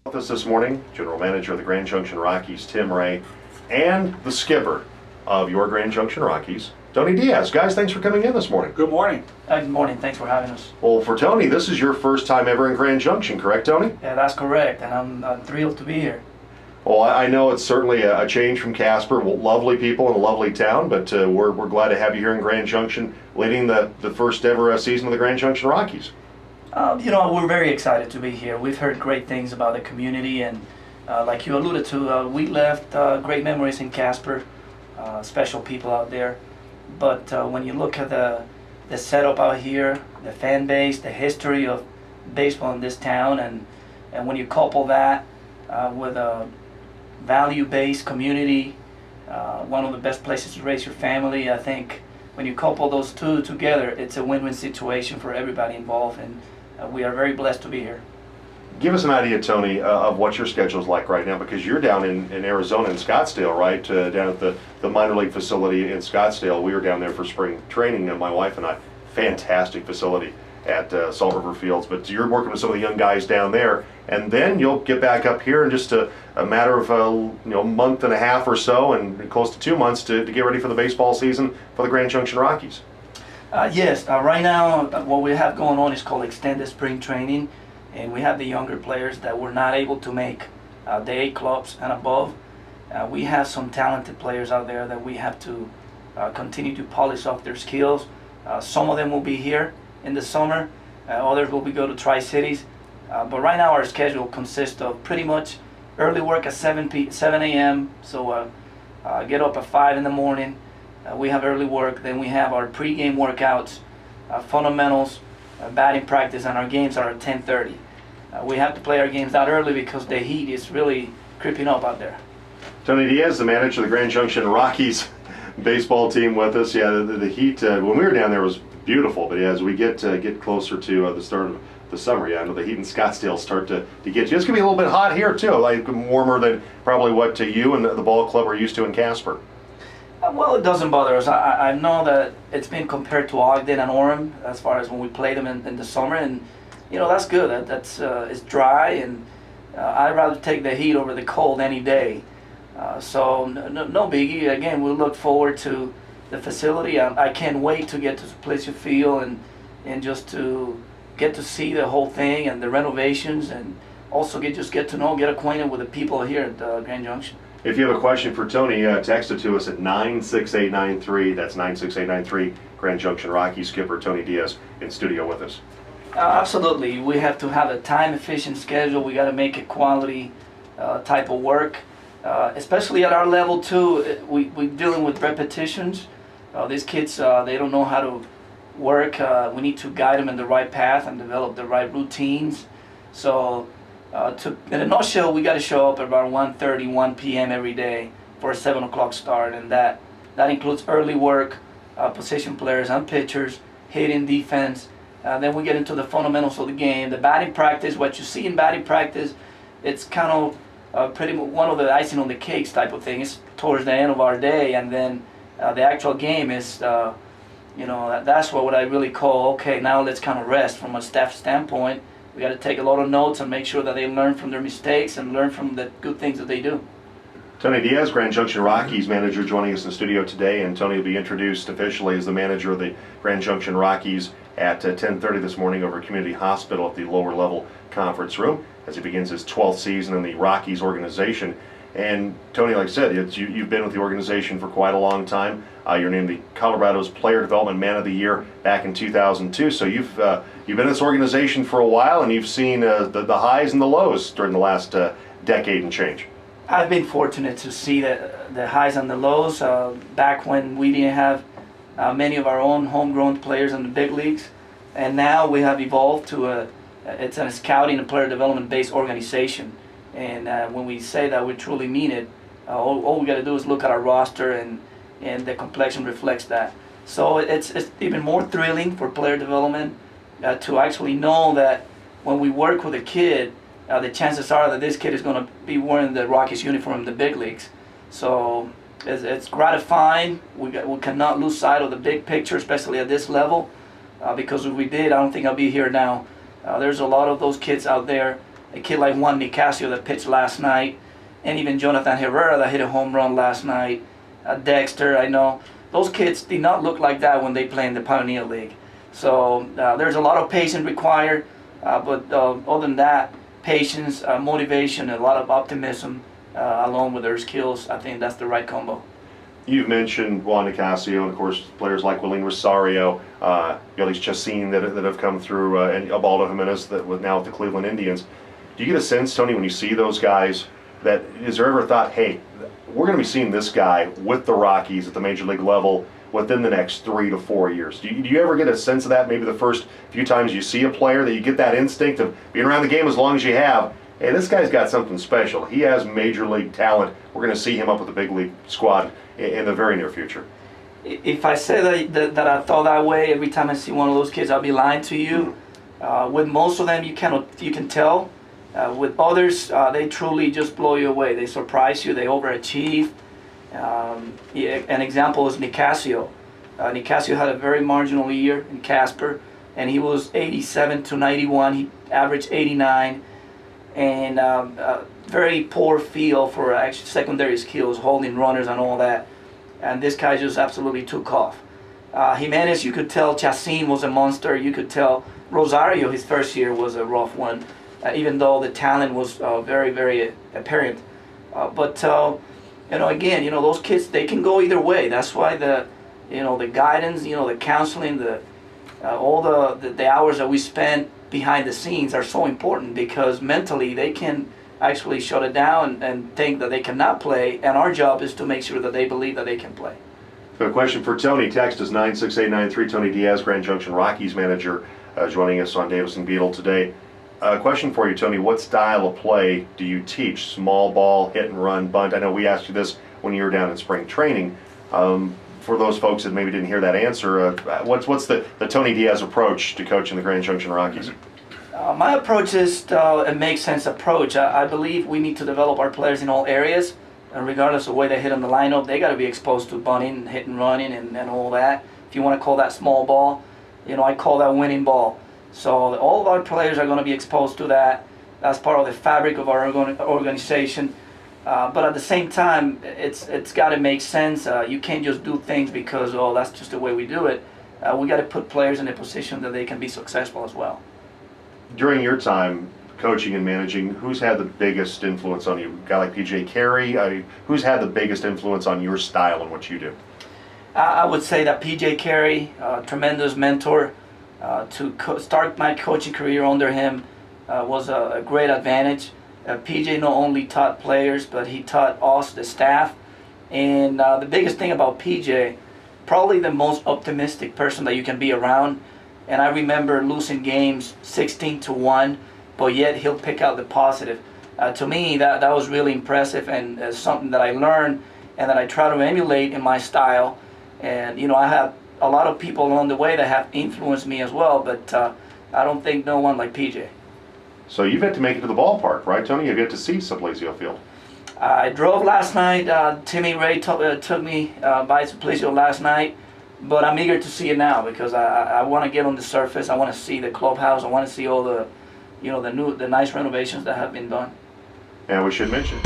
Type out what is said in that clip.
With us this morning, General Manager of the Grand Junction Rockies, Tim Ray, and the skipper of your Grand Junction Rockies, Tony Diaz. Guys, thanks for coming in this morning. Good morning. Good morning. Thanks for having us. Well, for Tony, this is your first time ever in Grand Junction, correct, Tony? Yeah, that's correct, and I'm thrilled to be here. Well, I know it's certainly a change from Casper. Well, lovely people in a lovely town, but we're glad to have you here in Grand Junction, leading the first ever season of the Grand Junction Rockies. We're very excited to be here. We've heard great things about the community, and like you alluded to, we left great memories in Casper, special people out there. But when you look at the setup out here, the fan base, the history of baseball in this town, and when you couple that with a value-based community, one of the best places to raise your family, I think when you couple those two together, it's a win-win situation for everybody involved, and we are very blessed to be here. Give us an idea, Tony, of what your schedule is like right now, because you're down in Arizona, in Scottsdale, right? Down at the minor league facility in Scottsdale. We were down there for spring training, my wife and I. Fantastic facility at Salt River Fields. But you're working with some of the young guys down there, and then you'll get back up here in just a matter of a month and a half or so, and close to 2 months to get ready for the baseball season for the Grand Junction Rockies. Yes, right now what we have going on is called extended spring training, and we have the younger players that were not able to make the A clubs and above. We have some talented players out there that we have to continue to polish off their skills. Some of them will be here in the summer, others will go to Tri-Cities, but right now our schedule consists of pretty much early work at 7 a.m. So get up at 5 in the morning. We have early work, then we have our pre-game workouts, fundamentals, batting practice, and our games are at 10:30. We have to play our games out early because the heat is really creeping up out there. Tony Diaz, the manager of the Grand Junction Rockies baseball team with us. Yeah, the heat, when we were down there, was beautiful, but as we get closer to the start of the summer, I know the heat in Scottsdale start to get you. It's going to be a little bit hot here too, like warmer than probably what you and the ball club are used to in Casper. Well, it doesn't bother us. I know that it's been compared to Ogden and Orem as far as when we play them in the summer, and that's good. That's it's dry, and I'd rather take the heat over the cold any day. So no biggie. Again, we look forward to the facility. I can't wait to get to Placer Field and just to get to see the whole thing and the renovations, and also get acquainted with the people here at Grand Junction. If you have a question for Tony, text it to us at 96893. That's 96893. Grand Junction Rockies skipper Tony Diaz in studio with us. Absolutely. We have to have a time-efficient schedule. We got to make it quality type of work, especially at our level too. We're dealing with repetitions. These kids, they don't know how to work. We need to guide them in the right path and develop the right routines. So in a nutshell, we got to show up at about 1:30, 1 p.m. every day for a 7 o'clock start, and that includes early work, position players and pitchers, hitting, defense. Then we get into the fundamentals of the game, the batting practice. What you see in batting practice, it's kind of pretty much one of the icing on the cakes type of thing. It's towards the end of our day, and then the actual game is, that's what I really call, okay, now let's kind of rest from a staff standpoint. We got to take a lot of notes and make sure that they learn from their mistakes and learn from the good things that they do. Tony Diaz, Grand Junction Rockies manager, joining us in the studio today, and Tony will be introduced officially as the manager of the Grand Junction Rockies at 10:30 this morning over at Community Hospital at the lower level conference room as he begins his 12th season in the Rockies organization. And Tony, like I said, you've been with the organization for quite a long time. You're named the Colorado's Player Development Man of the Year back in 2002. So you've been in this organization for a while, and you've seen the highs and the lows during the last decade and change. I've been fortunate to see the highs and the lows. Back when we didn't have many of our own homegrown players in the big leagues, and now we have evolved to it's a scouting and player development based organization. And when we say that, we truly mean it. All we got to do is look at our roster, and the complexion reflects that. So it's even more thrilling for player development to actually know that when we work with a kid, the chances are that this kid is going to be wearing the Rockies uniform in the big leagues. So it's gratifying. We cannot lose sight of the big picture, especially at this level, because if we did, I don't think I'll be here now. There's a lot of those kids out there a kid like Juan Nicasio that pitched last night, and even Jonathan Herrera that hit a home run last night, Dexter, I know. Those kids did not look like that when they play in the Pioneer League. So there's a lot of patience required, but other than that, patience, motivation, a lot of optimism, along with their skills, I think that's the right combo. You've mentioned Juan Nicasio, and of course players like Willing Rosario, Yolis Chacin that have come through, and Ubaldo Jimenez that was now with the Cleveland Indians. Do you get a sense, Tony, when you see those guys, that is there ever a thought, hey, we're going to be seeing this guy with the Rockies at the major league level within the next 3 to 4 years? Do you ever get a sense of that? Maybe the first few times you see a player that you get that instinct of being around the game as long as you have, hey, this guy's got something special. He has major league talent. We're going to see him up with the big league squad in the very near future. If I say that I thought that way every time I see one of those kids, I'll be lying to you. With most of them, you can tell. With others, they truly just blow you away. They surprise you. They overachieve. An example is Nicasio. Nicasio had a very marginal year in Casper, and he was 87 to 91. He averaged 89, and very poor feel for actually secondary skills, holding runners and all that. And this guy just absolutely took off. Jimenez, you could tell. Chacin was a monster. You could tell. Rosario, his first year was a rough one, even though the talent was very, very apparent. But again, those kids, they can go either way. That's why the guidance, the counseling, all the hours that we spend behind the scenes are so important, because mentally they can actually shut it down and think that they cannot play, and our job is to make sure that they believe that they can play. So a question for Tony. Text is 96893. Tony Diaz, Grand Junction Rockies manager, joining us on Davis Beetle today. Question for you, Tony. What style of play do you teach? Small ball, hit and run, bunt? I know we asked you this when you were down in spring training. For those folks that maybe didn't hear that answer, what's the Tony Diaz approach to coaching the Grand Junction Rockies? My approach is a make-sense approach. I believe we need to develop our players in all areas, and regardless of where they hit in the lineup, they got to be exposed to bunting, hit and running, and all that. If you want to call that small ball, I call that winning ball. So all of our players are going to be exposed to that. That's part of the fabric of our organization. But at the same time, it's got to make sense. You can't just do things because, that's just the way we do it. We got to put players in a position that they can be successful as well. During your time coaching and managing, who's had the biggest influence on you? A guy like P.J. Carey? Who's had the biggest influence on your style and what you do? I would say that P.J. Carey, tremendous mentor. To start my coaching career under him was a great advantage. PJ not only taught players, but he taught us, the staff. And the biggest thing about PJ, probably the most optimistic person that you can be around. And I remember losing games 16-1, but yet he'll pick out the positive. To me, that was really impressive, and something that I learned and that I try to emulate in my style. And I have a lot of people along the way that have influenced me as well, but I don't think no one like PJ. So you've had to make it to the ballpark, right, Tony? You've yet to see Simplicio Field. I drove last night. Timmy Ray took me by Simplicio last night, but I'm eager to see it now, because I want to get on the surface. I want to see the clubhouse. I want to see all the, the nice renovations that have been done. And we should mention